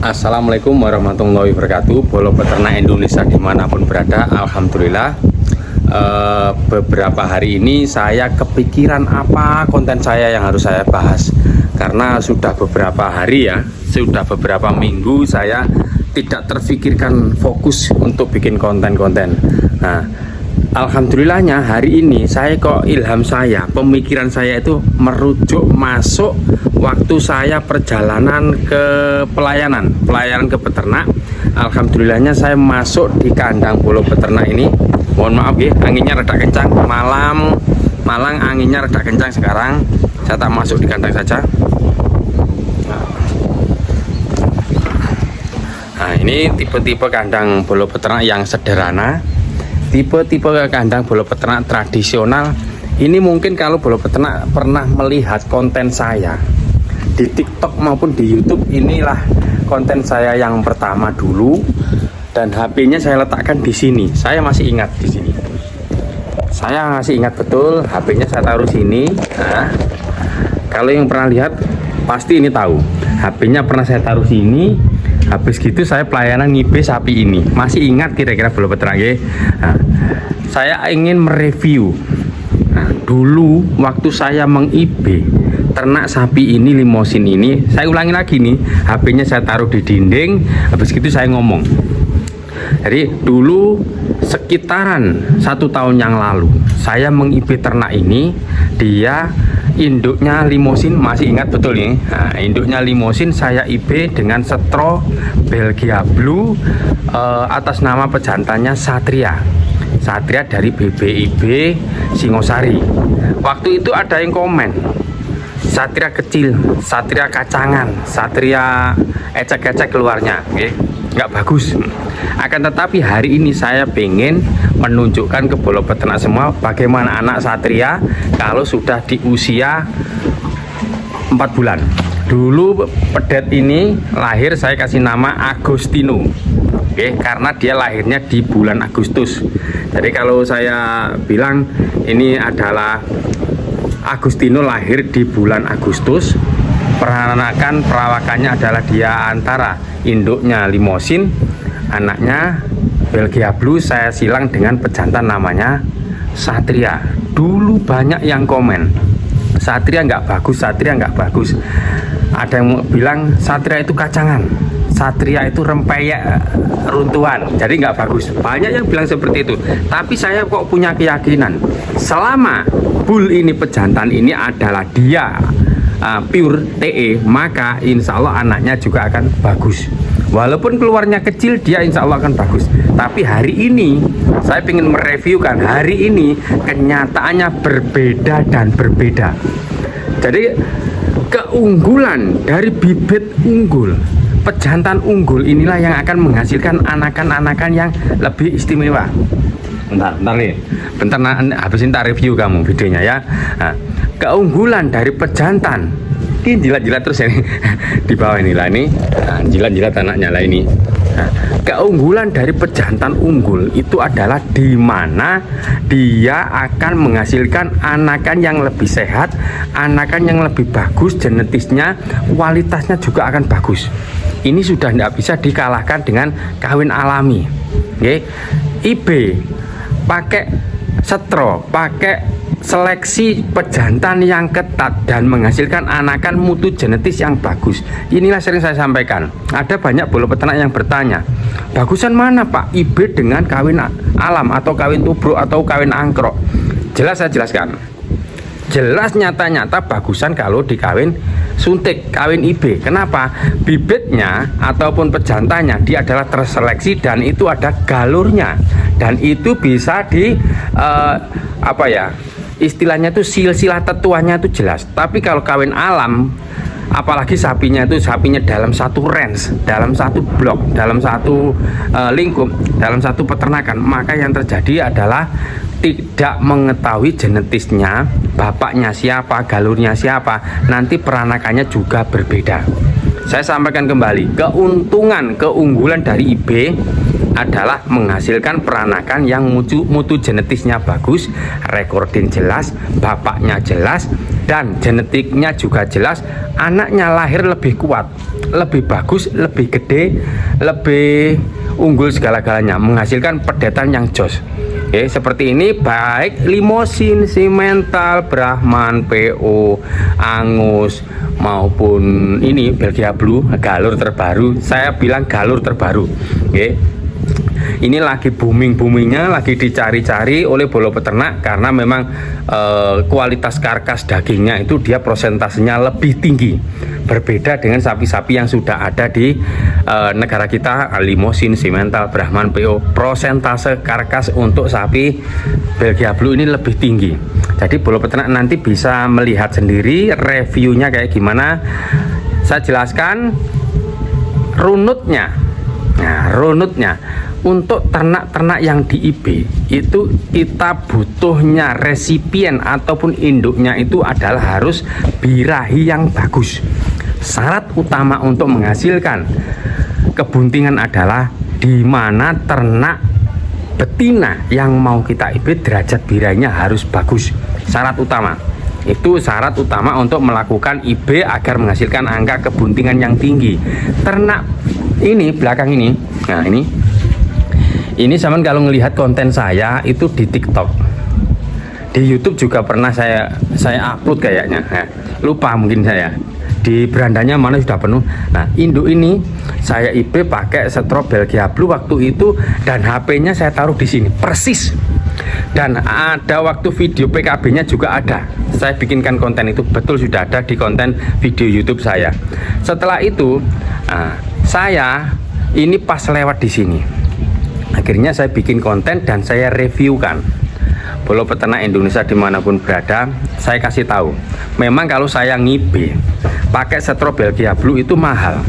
Assalamualaikum warahmatullahi wabarakatuh. Bolo peternak Indonesia dimanapun berada, alhamdulillah. Beberapa hari ini saya kepikiran apa konten saya yang harus saya bahas, karena sudah beberapa hari ya, sudah beberapa minggu saya tidak terfikirkan fokus untuk bikin konten-konten. Nah, alhamdulillahnya hari ini saya kok pemikiran saya itu merujuk masuk waktu saya perjalanan ke pelayanan ke peternak. Alhamdulillahnya saya masuk di kandang bolo peternak ini. Mohon maaf ya, anginnya rada kencang. Malang anginnya rada kencang sekarang. Saya tak masuk di kandang saja. Nah, ini tipe-tipe kandang bolo peternak yang sederhana. Tipe-tipe kandang bolo peternak tradisional ini mungkin kalau bolo peternak pernah melihat konten saya di TikTok maupun di YouTube, inilah konten saya yang pertama dulu, dan HP-nya saya letakkan di sini. Saya masih ingat di sini. Saya masih ingat betul, HP-nya saya taruh sini. Nah, kalau yang pernah lihat pasti ini tahu. HP-nya pernah saya taruh sini. Habis gitu saya pelayanan ngibe sapi ini. Masih ingat kira-kira bolo peternak ya? Nah, saya ingin mereview. Nah, dulu waktu saya mengibe ternak sapi ini, limosin ini, saya ulangi lagi nih, HP-nya saya taruh di dinding. Habis gitu saya ngomong. Jadi dulu sekitaran 1 tahun yang lalu saya mengibe ternak ini. Dia induknya limosin, masih ingat betul nih. Nah, induknya limosin saya IB dengan setro Belgia Blue, atas nama pejantannya Satria dari BBIB Singosari. Waktu itu ada yang komen, Satria kecil, Satria kacangan, Satria ecek-ecek keluarnya, nggak bagus. Akan tetapi hari ini saya pengen menunjukkan ke bolo peternak semua bagaimana anak Satria kalau sudah di usia 4 bulan. Dulu pedet ini lahir saya kasih nama Agostino, karena dia lahirnya di bulan Agustus. Jadi kalau saya bilang ini adalah Agostino lahir di bulan Agustus, perawakannya adalah dia antara induknya limosin, anaknya Belgia Blue, saya silang dengan pejantan namanya Satria. Dulu banyak yang komen, Satria nggak bagus, Satria nggak bagus. Ada yang bilang Satria itu kacangan, Satria itu rempeyek runtuhan, jadi nggak bagus. Banyak yang bilang seperti itu. Tapi saya kok punya keyakinan, selama bull ini, pejantan ini adalah dia pure TE, maka insya Allah anaknya juga akan bagus. Walaupun keluarnya kecil, dia insya Allah akan bagus. Tapi hari ini saya ingin mereviewkan, hari ini kenyataannya berbeda dan berbeda. Jadi keunggulan dari bibit unggul, pejantan unggul inilah yang akan menghasilkan anakan-anakan yang lebih istimewa. Bentar nih, bentar habisin tak review kamu videonya ya. Nah, keunggulan dari pejantan ini jilat-jilat terus ya di bawah ini lah, ini jilat-jilat anaknya lah ini. Nah, keunggulan dari pejantan unggul itu adalah di mana dia akan menghasilkan anakan yang lebih sehat, anakan yang lebih bagus genetisnya, kualitasnya juga akan bagus. Ini sudah tidak bisa dikalahkan dengan kawin alami. IB pakai setro, pakai seleksi pejantan yang ketat dan menghasilkan anakan mutu genetis yang bagus. Inilah sering saya sampaikan. Ada banyak bolo peternak yang bertanya, bagusan mana Pak, IB dengan kawin alam atau kawin tubruk atau kawin angkrok? Jelas saya jelaskan. Jelas nyata-nyata bagusan kalau dikawin suntik, kawin IB. Kenapa? Bibitnya ataupun pejantannya dia adalah terseleksi dan itu ada galurnya, dan itu bisa di istilahnya itu silsilah tetuanya itu jelas. Tapi kalau kawin alam, apalagi sapinya dalam satu range, dalam satu blok, dalam satu lingkup, dalam satu peternakan, maka yang terjadi adalah tidak mengetahui genetisnya, bapaknya siapa, galurnya siapa, nanti peranakannya juga berbeda. Saya sampaikan kembali, keunggulan dari IB adalah menghasilkan peranakan yang mutu genetisnya bagus, rekordin jelas, bapaknya jelas, dan genetiknya juga jelas, anaknya lahir lebih kuat, lebih bagus, lebih gede, lebih unggul segala-galanya, menghasilkan pedetan yang jos. Oke, seperti ini baik Limosin, Simmental, Brahman, PO, Angus maupun ini Belgia Blue, galur terbaru. Saya bilang galur terbaru. Oke. Ini lagi booming-boomingnya, lagi dicari-cari oleh bolo peternak karena memang kualitas karkas dagingnya itu dia prosentasenya lebih tinggi, berbeda dengan sapi-sapi yang sudah ada di negara kita, Limosin, Simmental, Brahman, PO. Prosentase karkas untuk sapi Belgia Blue ini lebih tinggi. Jadi bolo peternak nanti bisa melihat sendiri reviewnya kayak gimana. Saya jelaskan runutnya. Nah, runutnya untuk ternak-ternak yang di IB itu kita butuhnya resipien ataupun induknya itu adalah harus birahi yang bagus. Syarat utama untuk menghasilkan kebuntingan adalah di mana ternak betina yang mau kita IB derajat birahinya harus bagus. Syarat utama. Itu syarat utama untuk melakukan IB agar menghasilkan angka kebuntingan yang tinggi. Ternak ini belakang ini, nah ini zaman kalau melihat konten saya itu di TikTok, di YouTube juga pernah saya upload kayaknya. Nah, lupa mungkin saya di berandanya mana sudah penuh. Nah, induk ini saya IB pakai setro Belgia Blue waktu itu dan HP-nya saya taruh di sini persis. Dan ada waktu video PKB-nya juga ada. Saya bikinkan konten itu betul sudah ada di konten video YouTube saya. Setelah itu, saya ini pas lewat di sini. Akhirnya saya bikin konten dan saya reviewkan. Bolo peternak Indonesia dimanapun berada, saya kasih tahu. Memang kalau saya ngibe pakai setro Belgia Blue itu mahal.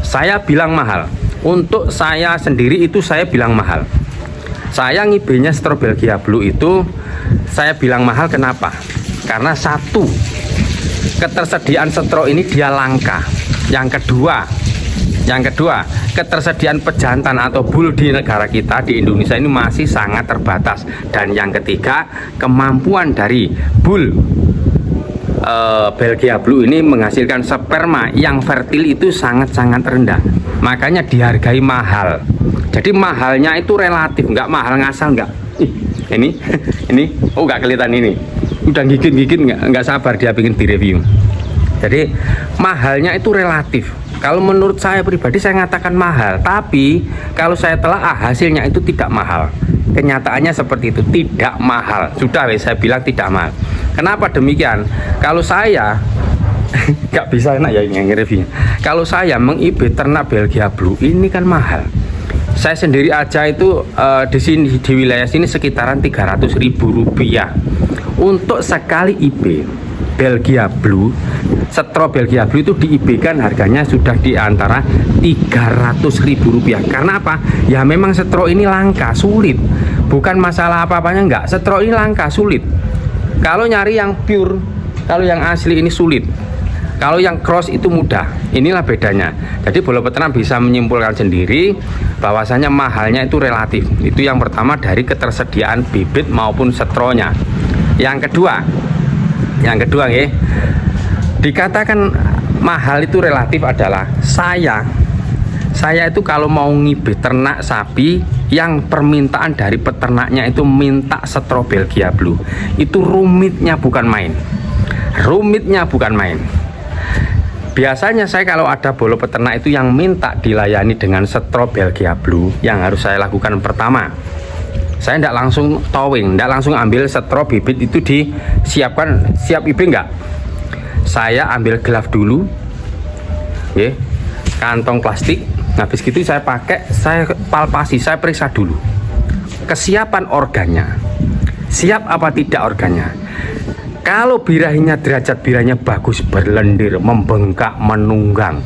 Saya bilang mahal. Untuk saya sendiri itu saya bilang mahal. Saya ngibenya setro Belgia Blue itu saya bilang mahal kenapa? Karena satu, ketersediaan setro ini dia langka. Yang kedua, ketersediaan pejantan atau bull di negara kita di Indonesia ini masih sangat terbatas. Dan yang ketiga, kemampuan dari bull Belgia Blue ini menghasilkan sperma yang fertil itu sangat-sangat rendah. Makanya dihargai mahal. Jadi mahalnya itu relatif, nggak mahal ngasal nggak. Ini oh nggak kelihatan ini. Udah gigit nggak sabar dia bikin di review. Jadi mahalnya itu relatif. Kalau menurut saya pribadi saya ngatakan mahal, tapi kalau saya telah hasilnya itu tidak mahal. Kenyataannya seperti itu, tidak mahal. Sudah saya bilang tidak mahal. Kenapa demikian? Kalau saya nggak bisa enak ya yang review. Kalau saya meng-IB ternak Belgia Blue ini kan mahal. Saya sendiri aja itu di sini di wilayah sini sekitaran 300.000 rupiah untuk sekali IB Belgia Blue. Setro Belgia Blue itu di IB kan harganya sudah di antara 300.000 rupiah. Karena apa? Ya memang setro ini langka, sulit. Bukan masalah apa-apanya enggak. Setro ini langka, sulit. Kalau nyari yang pure, kalau yang asli ini sulit. Kalau yang cross itu mudah. Inilah bedanya. Jadi bolo peternak bisa menyimpulkan sendiri bahwasanya mahalnya itu relatif. Itu yang pertama dari ketersediaan bibit maupun setronya. Yang kedua ya, dikatakan mahal itu relatif adalah saya itu kalau mau ngibit ternak sapi yang permintaan dari peternaknya itu minta setro Belgia Blue, itu rumitnya bukan main. Biasanya saya kalau ada bolo peternak itu yang minta dilayani dengan setro Belgia Blue, yang harus saya lakukan pertama, saya tidak langsung towing, tidak langsung ambil setro bibit itu disiapkan, siap IB enggak. Saya ambil glove dulu, ya, kantong plastik. Habis gitu saya pakai, saya palpasi, saya periksa dulu kesiapan organnya, siap apa tidak organnya. Kalau birahinya, derajat birahinya bagus, berlendir, membengkak, menunggang,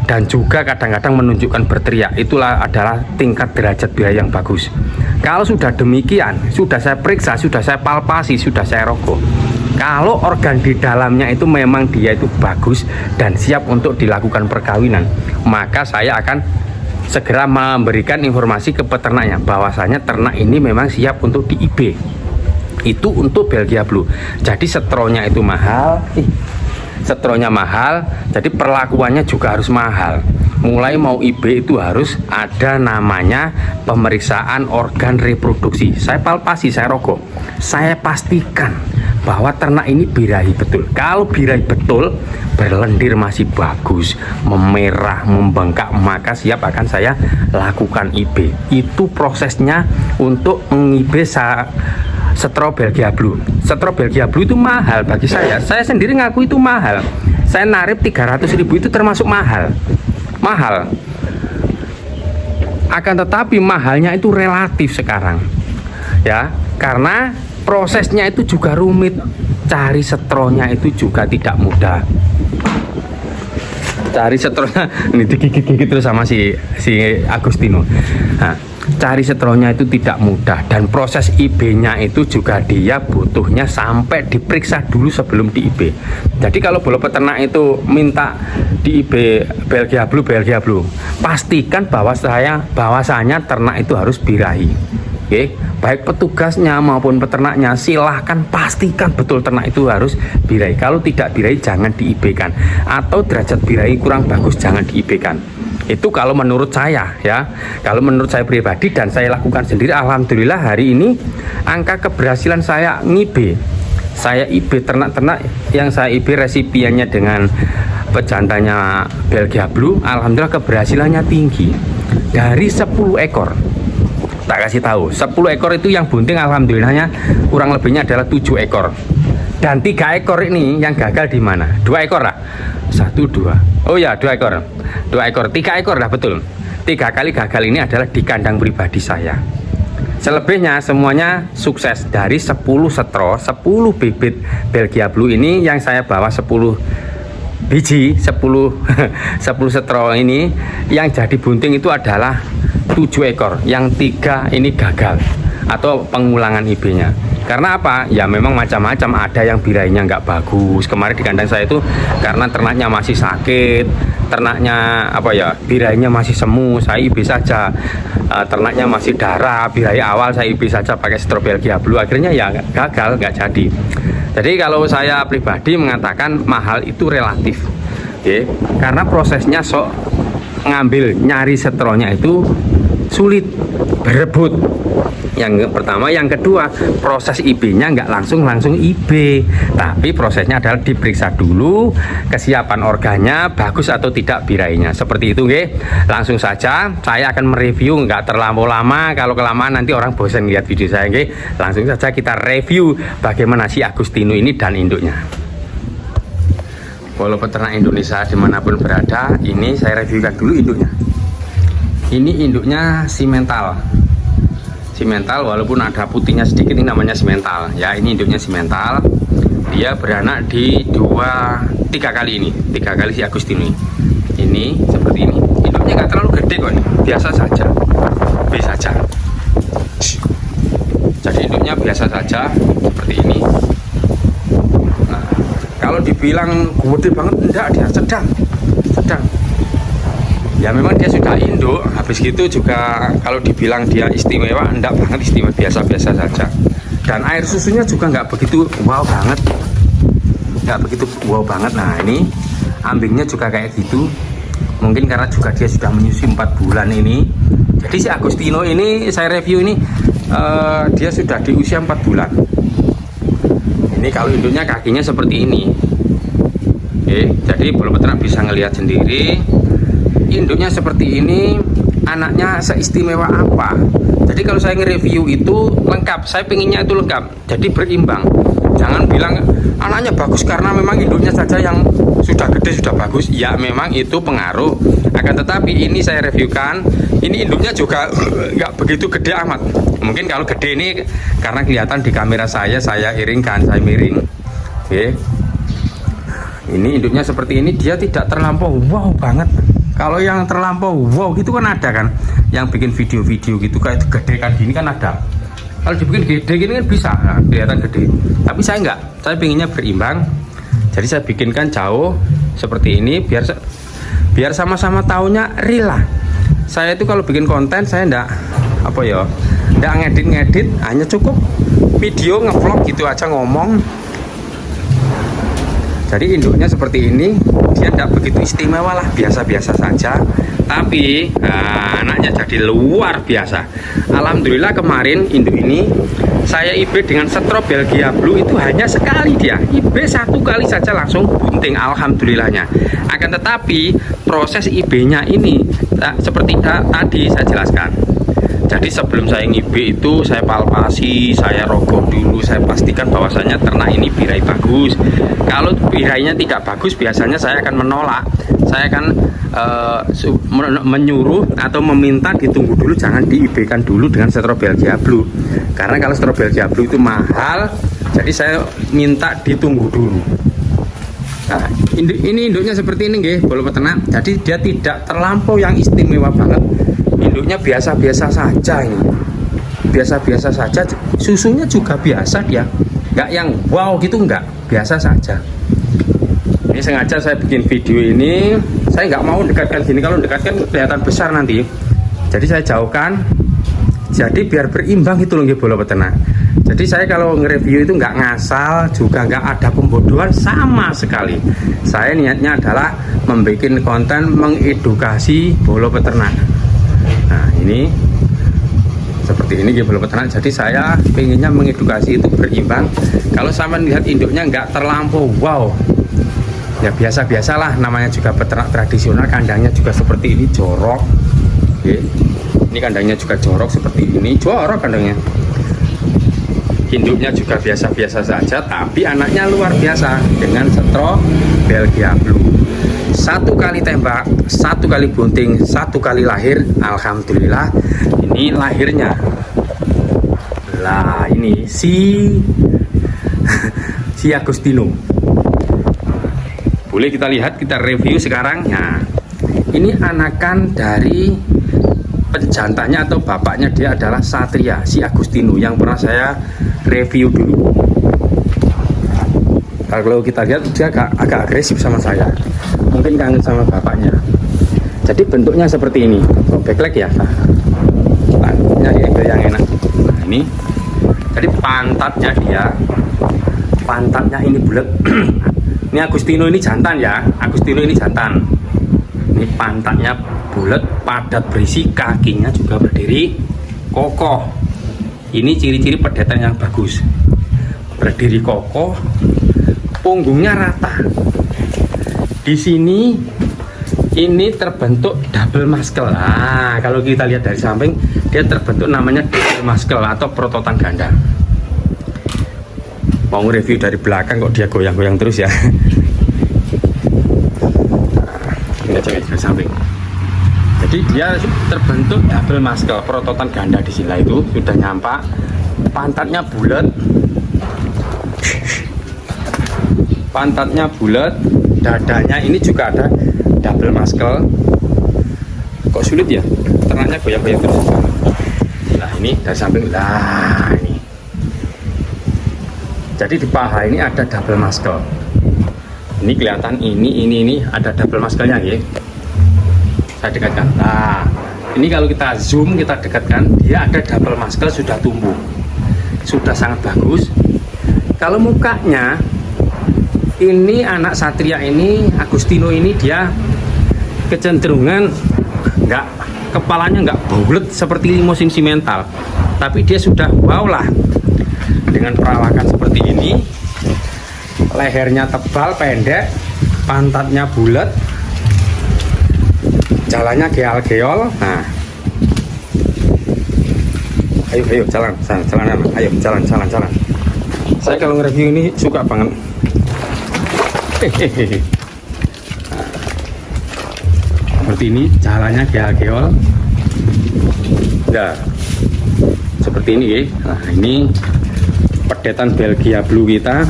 dan juga kadang-kadang menunjukkan berteriak, itulah adalah tingkat derajat birahi yang bagus. Kalau sudah demikian, sudah saya periksa, sudah saya palpasi, sudah saya rokok, kalau organ di dalamnya itu memang dia itu bagus dan siap untuk dilakukan perkawinan, maka saya akan segera memberikan informasi ke peternaknya bahwasanya ternak ini memang siap untuk di IB. Itu untuk Belgia Blue. Jadi setronya itu mahal. Setronya mahal, jadi perlakuannya juga harus mahal. Mulai mau IB itu harus ada namanya pemeriksaan organ reproduksi. Saya palpasi, saya rogok, saya pastikan bahwa ternak ini birahi betul. Kalau birahi betul, berlendir masih bagus, memerah, membengkak, maka siap akan saya lakukan IB. Itu prosesnya untuk meng-IB setro Belgia Blue. Setro Belgia Blue itu mahal bagi saya. Saya sendiri ngaku itu mahal. Saya narip 300.000 itu termasuk mahal. Mahal. Akan tetapi mahalnya itu relatif sekarang. Ya, karena prosesnya itu juga rumit. Cari setronya itu juga tidak mudah. Cari setronya ini digigit-gigit terus sama si Agustino. Nah, cari setronya itu tidak mudah, dan proses IB-nya itu juga dia butuhnya sampai diperiksa dulu sebelum di IB. Jadi kalau bolo peternak itu minta di IB Belgia Blue, pastikan bahwasanya ternak itu harus birahi. Oke, baik petugasnya maupun peternaknya silahkan pastikan betul ternak itu harus birahi. Kalau tidak birahi jangan di IB-kan, atau derajat birahi kurang bagus jangan di IB-kan. Itu kalau menurut saya ya. Kalau menurut saya pribadi dan saya lakukan sendiri, alhamdulillah hari ini angka keberhasilan saya ngibe. Saya IB ternak-ternak yang saya IB resipiannya dengan pejantannya Belgia Blue, alhamdulillah keberhasilannya tinggi. Dari 10 ekor, tak kasih tahu, 10 ekor itu yang bunting alhamdulillahnya kurang lebihnya adalah 7 ekor. Dan 3 ekor ini yang gagal di mana? 2 ekor lah. 1, 2. Oh ya, 2 ekor. 2 ekor, 3 ekor lah betul. 3 kali gagal ini adalah di kandang pribadi saya. Selebihnya semuanya sukses. Dari 10 setro, 10 bibit Belgia Blue ini yang saya bawa 10 biji, 10 10 setro ini yang jadi bunting itu adalah 7 ekor. Yang 3 ini gagal atau pengulangan IB-nya. Karena apa? Ya memang macam-macam, ada yang birahinya nggak bagus. Kemarin di kandang saya itu karena ternaknya masih sakit, ternaknya apa ya, birahinya masih semu, saya IB saja. Ternaknya masih darah, birahi awal saya IB saja pakai setro Belgia Blue, akhirnya ya gagal, nggak jadi. Jadi kalau saya pribadi mengatakan mahal itu relatif, oke? Karena prosesnya ngambil nyari setronya itu sulit, berebut. Yang pertama, yang kedua, proses IB-nya nggak langsung IB, tapi prosesnya adalah diperiksa dulu kesiapan organnya bagus atau tidak birahinya. Seperti itu, nggih. Langsung saja saya akan mereview, nggak terlalu lama. Kalau kelamaan nanti orang bosan lihat video saya, nggih. Langsung saja kita review bagaimana si Agustino ini dan induknya. Walau peternak Indonesia dimanapun berada, ini saya reviewkan dulu induknya. Ini induknya simental. Simental, walaupun ada putihnya sedikit, ini namanya simental ya. Ini induknya simental, dia beranak di 3 kali ini, 3 kali si Agustino ini seperti ini. Induknya nggak terlalu gede kok, ini biasa saja, B saja. Jadi induknya biasa saja seperti ini. Nah, kalau dibilang gede banget enggak, dia sedang. Ya memang dia sudah induk, habis gitu juga kalau dibilang dia istimewa, enggak banget istimewa, biasa-biasa saja. Dan air susunya juga nggak begitu wow banget, Nah ini ambingnya juga kayak gitu, mungkin karena juga dia sudah menyusui 4 bulan ini. Jadi si Agustino ini saya review ini dia sudah di usia 4 bulan. Ini kalau induknya kakinya seperti ini. Oke, jadi bolo peternak bisa ngelihat sendiri. Induknya seperti ini, anaknya seistimewa apa. Jadi kalau saya nge-review itu lengkap, saya pengennya itu lengkap, jadi berimbang. Jangan bilang anaknya bagus karena memang induknya saja yang sudah gede, sudah bagus. Ya memang itu pengaruh, akan tetapi ini saya reviewkan, ini induknya juga nggak begitu gede amat. Mungkin kalau gede ini karena kelihatan di kamera saya iringkan, saya miring. Oke. Ini induknya seperti ini, dia tidak terlampau wow banget. Kalau yang terlampau wow gitu kan ada kan, yang bikin video-video gitu kayak gede kan gini kan ada. Kalau dibikin gede gini kan bisa, nah, kelihatan gede. Tapi saya enggak, saya pinginnya berimbang. Jadi saya bikinkan jauh seperti ini biar sama-sama tahunya real lah. Saya itu kalau bikin konten saya enggak nggak ngedit, hanya cukup video ngevlog gitu aja ngomong. Jadi induknya seperti ini, dia tidak begitu istimewa lah, biasa-biasa saja. Tapi anaknya jadi luar biasa. Alhamdulillah kemarin induk ini saya IB dengan setro Belgia Blue itu hanya sekali dia. IB satu kali saja langsung bunting, alhamdulillahnya. Akan tetapi proses IB-nya ini seperti tadi saya jelaskan. Jadi sebelum saya ngib itu saya palpasi, saya rogok dulu, saya pastikan bahwasanya ternak ini birahi bagus. Kalau birahinya tidak bagus, biasanya saya akan menolak. Saya akan menyuruh atau meminta ditunggu dulu, jangan diib-kan dulu dengan setro Belgia Blue. Karena kalau setro Belgia Blue itu mahal, jadi saya minta ditunggu dulu. Nah, ini induknya seperti ini nggih, bolo peternak. Jadi dia tidak terlampau yang istimewa banget. Induknya biasa-biasa saja ini. Biasa-biasa saja, susunya juga biasa dia. Enggak yang wow gitu, enggak, biasa saja. Ini sengaja saya bikin video ini, saya nggak mau dekatkan gini, kalau dekatkan kelihatan besar nanti. Jadi saya jauhkan. Jadi biar berimbang itu loh nggih bolo peternak. Jadi saya kalau nge-review itu nggak ngasal, juga nggak ada pembodohan sama sekali. Saya niatnya adalah membuat konten mengedukasi bolo peternak. Nah ini seperti ini bolo peternak. Jadi saya pengennya mengedukasi itu berimbang. Kalau sampai lihat induknya nggak terlampau wow, ya biasa-biasalah, namanya juga peternak tradisional. Kandangnya juga seperti ini, jorok. Oke. Ini kandangnya juga jorok seperti ini, jorok kandangnya. Induknya juga biasa-biasa saja, tapi anaknya luar biasa dengan setro Belgia Blue. Satu kali tembak, satu kali bunting, satu kali lahir. Alhamdulillah ini lahirnya. Lah ini si Agustino. Boleh kita lihat, kita review sekarang. Nah, ini anakan dari penjantannya atau bapaknya, dia adalah Satria, si Agustino yang pernah saya review dulu. Kalau kita lihat dia agak agresif sama saya, mungkin kangen sama bapaknya. Jadi bentuknya seperti ini. Oh, backleg ya, pantatnya yang enak. Nah, ini jadi pantatnya ini bulat. Ini Agustino ini jantan ya, Agustino ini jantan. Ini pantatnya bulat, padat berisi, kakinya juga berdiri kokoh. Ini ciri-ciri pedetan yang bagus. Berdiri kokoh, punggungnya rata. Di sini ini terbentuk double muscle. Nah, kalau kita lihat dari samping, dia terbentuk namanya double muscle atau prototan ganda. Mau review dari belakang kok dia goyang-goyang terus ya. Ini aja dari samping. Jadi dia terbentuk double muscle, prototan ganda di sila itu sudah nyampak. Pantatnya bulat. Pantatnya bulat, dadanya ini juga ada double muscle. Kok sulit ya? Ternaknya goyang-goyang terus. Nah, ini dari samping. Lah, ini. Jadi di paha ini ada double muscle. Ini kelihatan ini ada double muscle-nya ya. Saya dekatkan. Nah, ini kalau kita zoom, kita dekatkan, dia ada double muscle, sudah tumbuh, sudah sangat bagus. Kalau mukanya, ini anak Satria ini, Agustino ini, dia kecenderungan kepalanya nggak bulat seperti limosin simental, tapi dia sudah wow lah dengan perawakan seperti ini. Lehernya tebal pendek, pantatnya bulat, jalannya geol-geol. Nah, ayo jalan, ayo jalan. Saya kalau nge-review ini suka banget. Nah, seperti ini jalannya geol-geol. Nah, seperti ini ya. Nah, ini pedetan Belgia Blue kita.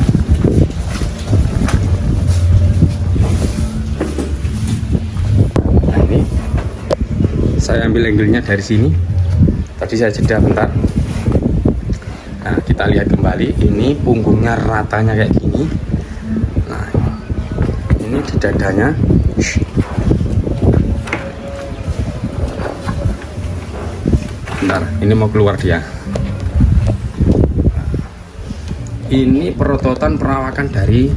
Saya ambil angle-nya dari sini. Tadi saya jeda bentar. Nah, kita lihat kembali. Ini punggungnya ratanya kayak gini. Nah, ini di dadanya. Bentar, ini mau keluar dia. Ini perototan perawakan dari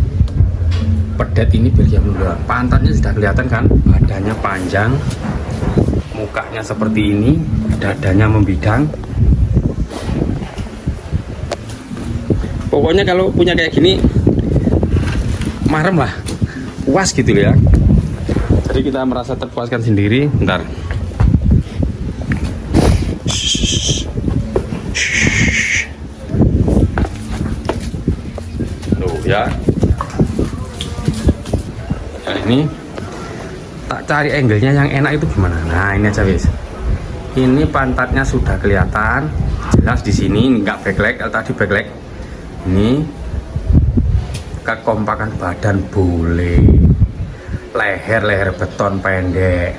pedet ini Belgia Blue. Pantatnya sudah kelihatan kan, badannya panjang, mukanya seperti ini, dadanya membidang. Pokoknya kalau punya kayak gini marem lah, puas gitu ya. Jadi kita merasa terpuaskan sendiri. Bentar. Loh ya. Nah, ini tak cari angle-nya yang enak itu gimana? Nah, ini aja wis. Ini pantatnya sudah kelihatan jelas di sini, nggak backlight. Kalau tadi backlight. Ini kekompakan badan boleh, leher beton pendek,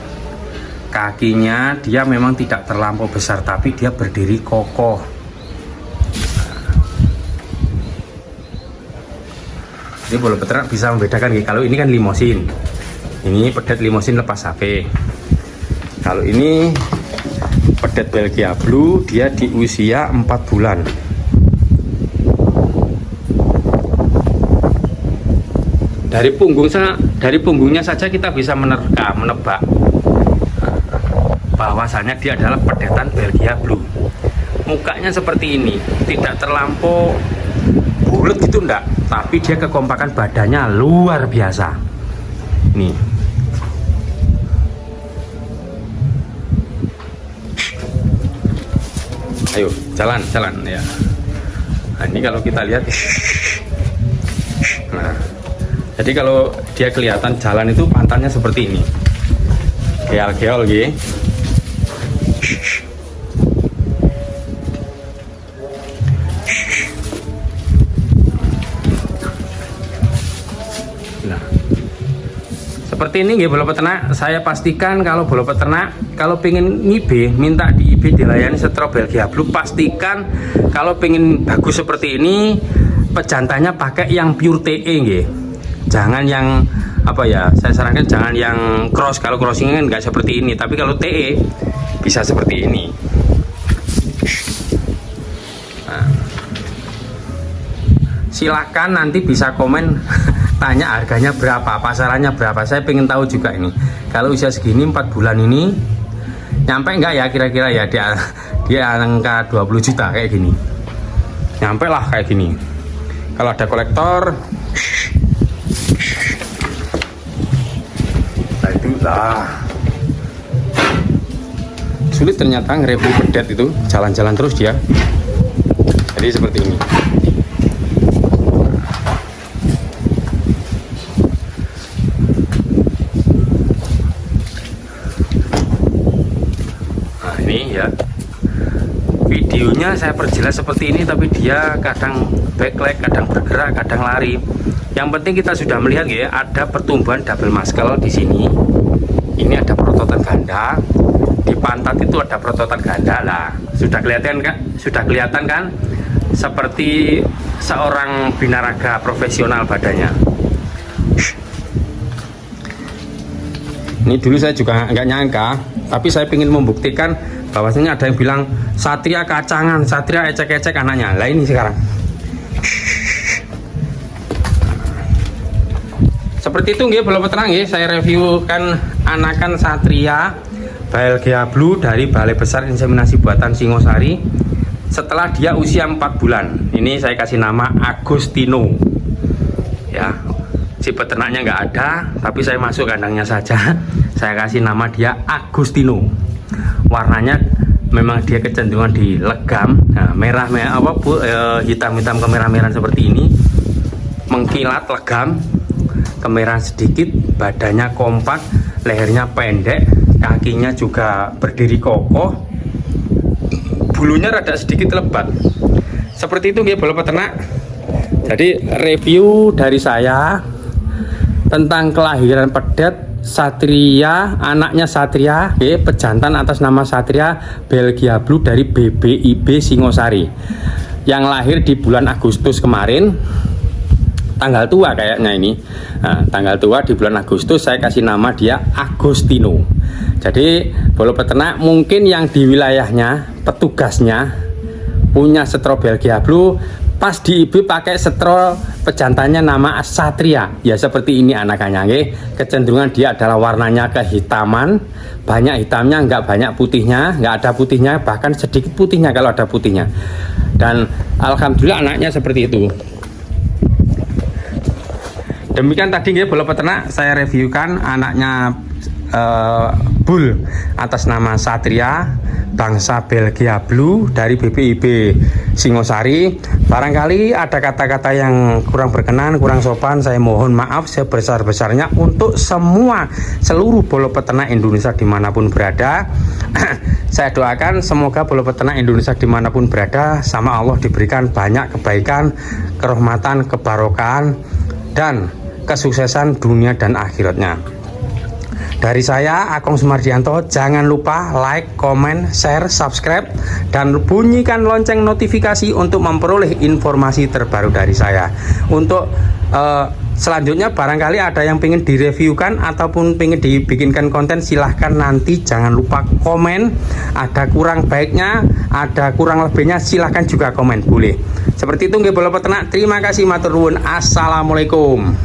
kakinya dia memang tidak terlampau besar tapi dia berdiri kokoh. Ini bolo peternak bisa membedakan. Kalau ini kan limosin, ini pedet limosin lepas HP. Kalau ini pedet Belgia Blue, dia di usia 4 bulan. Dari punggungnya saja kita bisa menebak bahwasanya dia adalah pedetan Belgia Blue. Mukanya seperti ini, tidak terlampau bulat gitu enggak, tapi dia kekompakan badannya luar biasa. Nih. Ayo, jalan ya. Nah, ini kalau kita lihat. Nah, jadi kalau dia kelihatan jalan itu pantatnya seperti ini, geol-geol gitu. Nah, seperti ini ya bolo peternak. Saya pastikan kalau bolo peternak kalau pengen ngibe, minta di IB dilayani setro Belgia Blue, pastikan kalau pengen bagus seperti ini pejantannya pakai yang pure TE gitu. Jangan yang apa ya, saya sarankan jangan yang cross. Kalau crossing kan nggak seperti ini, tapi kalau TE bisa seperti ini. Nah, silakan nanti bisa komen tanya harganya berapa, pasarannya berapa. Saya pengen tahu juga ini. Kalau usia segini 4 bulan ini nyampe nggak ya kira-kira ya dia angka 20 juta kayak gini. Nyampe lah kayak gini. Kalau ada kolektor lah, sulit ternyata nge-review pedet itu, jalan-jalan terus dia. Jadi seperti ini. Nah ini ya, videonya saya perjelas seperti ini, tapi dia kadang backlight, kadang bergerak, kadang lari. Yang penting kita sudah melihat ya, ada pertumbuhan double muscle di sini. Ini ada perototan ganda, di pantat itu ada perototan ganda lah. Sudah kelihatan kan? Sudah kelihatan kan? Seperti seorang binaraga profesional badannya. Ini dulu saya juga nggak nyangka, tapi saya ingin membuktikan bahwasanya ada yang bilang satria kacangan, satria ecek-ecek anaknya. Lah ini sekarang. Seperti itu nggih bolo peternak nggih, saya reviewkan anakan satria Belgia Blue dari Balai Besar Inseminasi Buatan Singosari setelah dia usia 4 bulan. Ini saya kasih nama Agostino. Ya, si peternaknya nggak ada, tapi saya masuk kandangnya saja. Saya kasih nama dia Agostino. Warnanya memang dia kecenderungan di legam, nah, merah-merah apa bu, hitam-hitam kemerah-merahan seperti ini, mengkilat legam, kemerahan sedikit, badannya kompak, lehernya pendek, kakinya juga berdiri kokoh, bulunya rada sedikit lebat. Seperti itu ya bolo peternak. Jadi review dari saya tentang kelahiran pedet satria, anaknya satria, pejantan atas nama satria Belgia Blue dari BBIB Singosari, yang lahir di bulan Agustus kemarin. Tanggal tua kayaknya ini. Nah, tanggal tua di bulan Agustus, saya kasih nama dia Agostino. Jadi bolo peternak mungkin yang di wilayahnya petugasnya punya setro Belgia Blue, pas di IB pakai setro pejantannya nama Satria. Ya seperti ini anakannya nggih. Kecenderungan dia adalah warnanya kehitaman, banyak hitamnya, nggak banyak putihnya, nggak ada putihnya, bahkan sedikit putihnya kalau ada putihnya. Dan alhamdulillah anaknya seperti itu. Demikian tadi nggih bola peternak saya reviewkan anaknya bull atas nama Satria bangsa Belgia Blue dari BPIB Singosari. Barangkali ada kata-kata yang kurang berkenan, kurang sopan, saya mohon maaf sebesar-besarnya untuk seluruh bola peternak Indonesia dimanapun berada. Saya doakan semoga bola peternak Indonesia dimanapun berada sama Allah diberikan banyak kebaikan, kerahmatan, kebarokahan, dan kesuksesan dunia dan akhiratnya. Dari saya Akong Sumardianto, jangan lupa like, komen, share, subscribe, dan bunyikan lonceng notifikasi untuk memperoleh informasi terbaru dari saya. Untuk selanjutnya barangkali ada yang pengen direviewkan ataupun pengen dibikinkan konten, silahkan nanti jangan lupa komen. Ada kurang baiknya, ada kurang lebihnya, silahkan juga komen, boleh. Seperti itu nggih bola peternak. Terima kasih matur nuwun. Assalamualaikum.